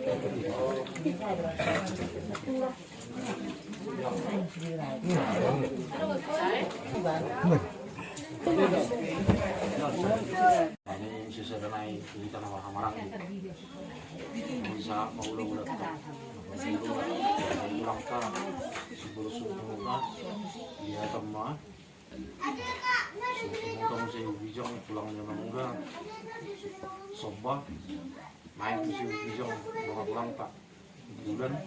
Ini sisa danai di tanah Hamarang bisa maulah-ulah ulang ka siguro sumunod dia tama sumunod mo sa bijong pulang niya ng mga soba main ko si bijong mga pulang ta bulan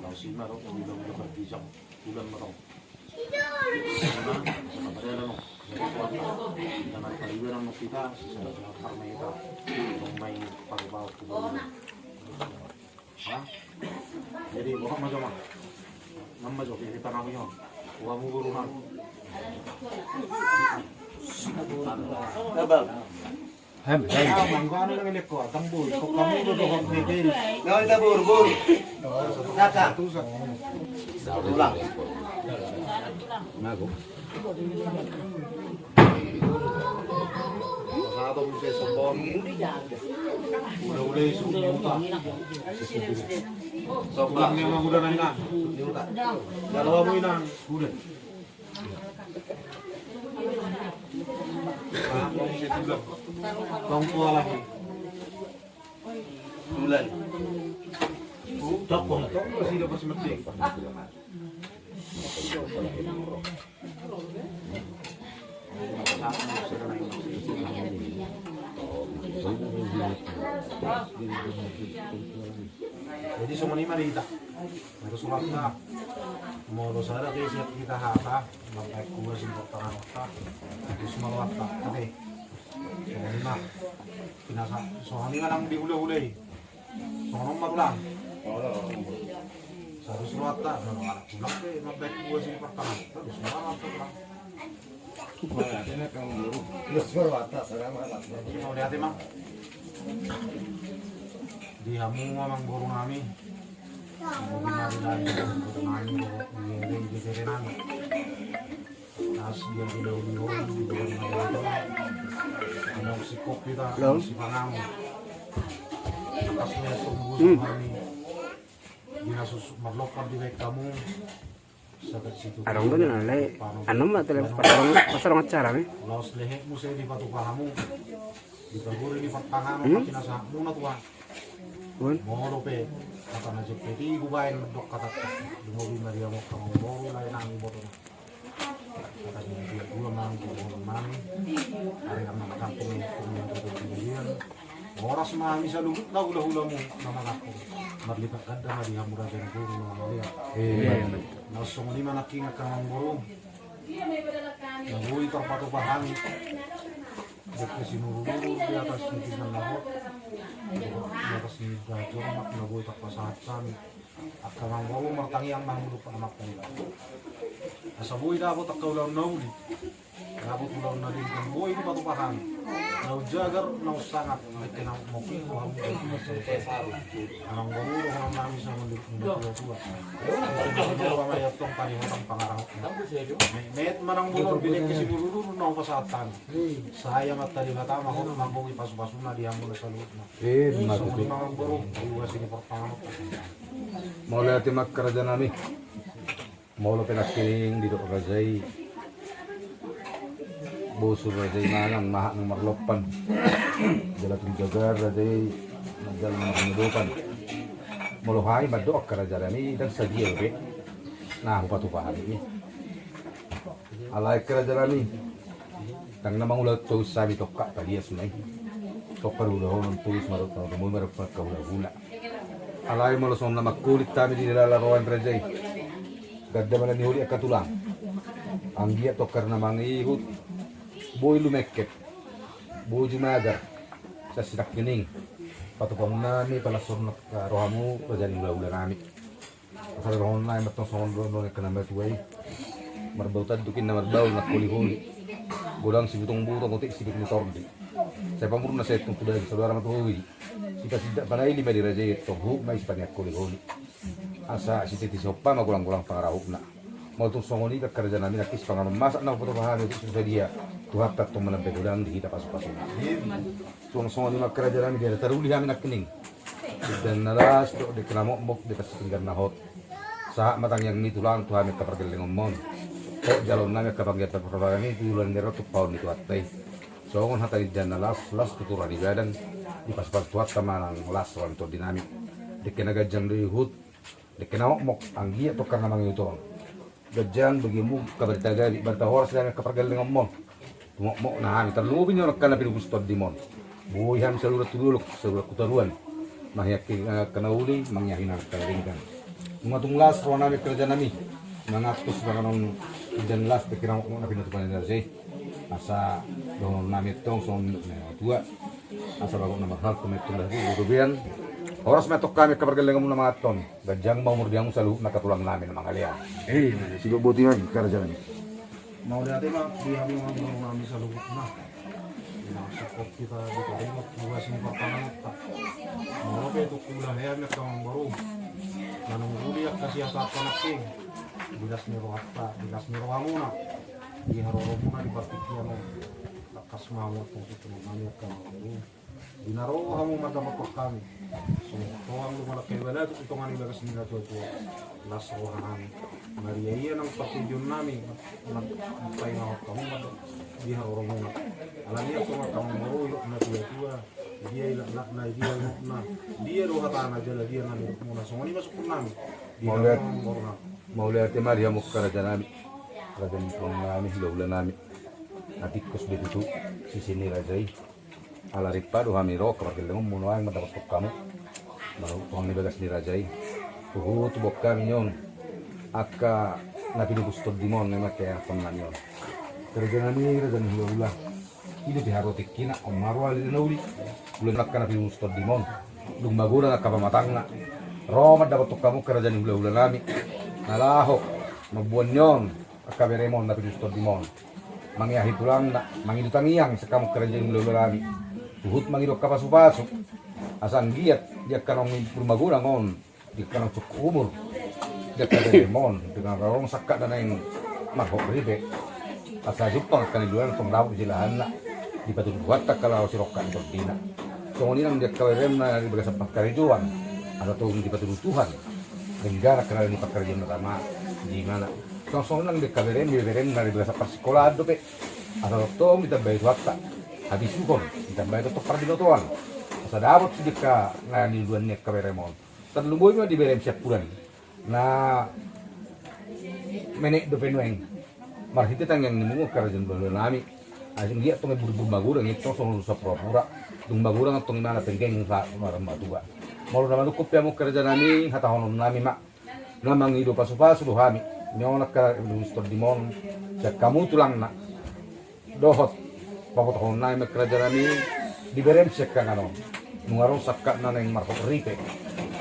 law sima ro bilang dapat bijong bulan mo Kabarela no, naman paliwan ng kita sa karma ito kung may pagbabaw ko ha? Jadi baka masama namajo kita namin yun huwag mo guruhan manggano lang ilik ko tambul kung kami guruhan bibili gawin na bur naka tulang Nago. Masado mo siya sa bon. Uli-uli sumuta. Sobrang niya magudan na ina. Dalawa mo ina. Gudan. Ako mo siya tulang. Kung tuwa lagi. Tulan. Tapos. Kasi dapat sementing. Jadi semua ini marita, harus waktu mau dosara siap kita hata, bapak kuas untuk tangan waktu, itu semua waktu, oke. Semua ini mah, pinasa, soalnya kadang diulai-ulai, soalnya marulang. Harus rata, kalau anak pulang deh, bapak kuas ini pertama, terus semua waktu pulang. Ini kamu dulu, terus berwata, sekarang malah. Mau lihat emang? Di hamu memang burung kami. Mungkin hari lagi burung kami di serenan. Nas dia tidak diurus di burung itu. Ada si kopi tak, si pangamu. Atasnya tumbuh kami. Dia susu merlokan di bek kamu. Arong doon na lay. Ano ba talaga pasarong acara ni? Los lehe mo sa di patu pahamu. Di paguri di patpangamu kinasa muna tuwa. Bun. Moro pe kata na jepeti gubain dok kata dumobi Maria mo kamu moro lain ang boto. Kata dia dua mang mang. Ari ang mga kampung ng tutubigan. Oras mami sa lugut na hula-hula mo naman ako. Marlipat kada na di hamura dyan guru ng Maria. Nasong lima naking kang guru. Nabuhi kang patupahan. Dito sinururo di atas ng tingnan lahot. Di atas ng gajomak nabuhi kang pasahatan. At kang guru martangi ang mahulog pa anak nila. Asa buhi dapat ang kaulang nauli. Dapat ulang na din kang buhi di patupahan. Nau jagar nau sangat kenang moki ko hamu anong guru ko namin sa mundo tua. Ano ba may atong panihatang pangarang. Met manang bulor bilik kasi guru nau pasatan. Saya matali mata mako mambuhi pasu-pasu na diam mo sa luot na. So mga guru buwas ini pertama. Mau lihat mak kerja nami. Mau lo penakiling di dok rajai. Bosur rajai mangan mahak ng marlopan. Jalatun jagar rajai jalan mengedupan. Muluhai badok kerja nami dan sagia be. Nah upatupahan ini. Alai kerja nami. Tang namang ulat tuh sabi tokka tadi sunai. Tokka udah honon tulis marot na mo marot ka hula. Alai mo loson na makulit tami di lalaroan rajai. Gadda man ni huli akatulang. Ang dia tokkar na mangihut. Boy lumeket. Boy jumagar. Sa sidak kining. Patupang nami palasor na rohamu pajaring ula-ula nami. Pasal rohon na matong songon rohon na kanamay tuway. Marbautad dukin na marbaw na kuli-huli. Gulang si butong-butong kutik sikit ni tordi. Saya pamurna sa itong tuday sa saudara matuhuwi. Sika sidak panay lima di rajay itong huk may ispanyak kuli-huli. Asa si titi sopa magulang-gulang pangarahuk na. Mau itong songon ikat kerja namin nakis panganon masak na putupahan itu susah dia. Tuhapat itong manampe gulang di kita pasok-pasok. Songon-songon ikat kerja namin dia teruli kami nakining. dan nalas do di kenamok di kasinggan nahot sa matang yang ni tulang Tuhan ka pergeling ngomon kok jalon na ka pangyat perperang ni tulan nero tu paun itu atai so ngon hata di dan nalas las tuturan di badan di pas tuat sama nang las wan to dinamik di kena gajang di hut di kenamok anggi atau karena mang itu gajang bagimu kabar taga di bartahor sedang ka pergeling ngomon mok nah terlalu binyo kana pinugustod dimon buyan seluruh tuluk seluruh kutaruan mahyakin kena uli mangyahin ang kalingkan matunglas rona mi kerja nami mangatus banganon dan las pikiran mo na pinatupan nila siya asa doon nami tong son tua asa bago na mahal kumitong lagi rubian oras metok kami kabargalingan mo na mga ton gadyang maumurdiang sa luhuk na katulang namin ng mga liyan Sigo buti nga kerja nami. Mau dati mah dia mo ang nami sa lubuk na. Nakasakot kita di kalimot, bukas ng papangat pa. Mau pa ito kulang yan na kang baru. Nanong uliak kasi asa panaking. Bilas ni rohat pa, bilas ni roha muna. Di haroro muna di partikyan mo. Lakas mamot kung ito mo nami ka mga di naroha mo madamat pa kami. So, ito ang lumalaki wala ito nga nila kasi nila ito las roha namin. Maria iyan ang patidyon namin. Magpahinahot kami di haroro muna. Alam niya kung ang maruyok na tuwa-tuwa. Dia ilak na, dia ilak na. Dia roha tanah jala, dia nalirok muna. So, nga masuk pun namin. Di haroro muna. Maulay ati Maria mo karaja nami karaja pong nami hilaulan nami natikos begitu sisini rajai alaripa do hamiro kapagilang mo muno ang madapat kamu baru tuang nibagas ni rajai tubok kami yon aka napinugustod dimon na kaya pangnan yon karaja nami raja ni hilaula ini piharotik kina omarwa ali nauli bulan nakka napinugustod dimon lumagura na kapamatang na Roma dapat kamu karaja ni hilaula nami nalaho magbuon yon akaberemon na pinustod dimon mangyahi tulang na mangidutang iyang sa kamuk kerja yung lululami tuhut mangidok kapasupasok asan giat dia kanong rumagura ngon dia kanong cuk umur dia kaberemon dengan karong sakka na yung marhok ribe asa jupang kaniluan tong daw jilahan na di patut buat tak kalau sirokan tordina so nginang dia kaberem na di bagas pagkarijuan atau tong di patut Tuhan negara kenal ni pekerjaan utama di mana langsung nang dikaberin na di sa persekolado pe atau tong kita bayar waktu habis sukon kita bayar untuk pardinotuan sa dapat sidika na ni duan nek kaberemon terlumboy mo di berem siap bulan na menek do penueng marhite tang yang nimungo karajan bulan nami asing dia tong buru-buru magurang ito so sa propura dung magurang tong mana penggeng sa maramatua Malu naman ko pia mo kerja nami hatahon nami mak namang ido pasu-pasu do hami nyonak ka gusto dimon sa kamu tulang na dohot papotahon nami kerja nami diberem siya ka ngano nungarong sakka na nang marhok ripe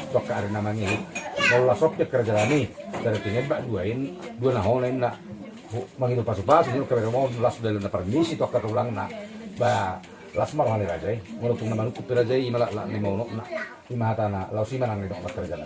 to ka ari namang ihi malu lasop ya kerja nami dari tingin ba dua na honen na mangido pasu-pasu nyo ka mo las dalo na permisi to ka tulang na ba las marhali rajay, mulutong naman ko pirajay, imalak ni mono na, imahata na, lausi man ang nidok na kerja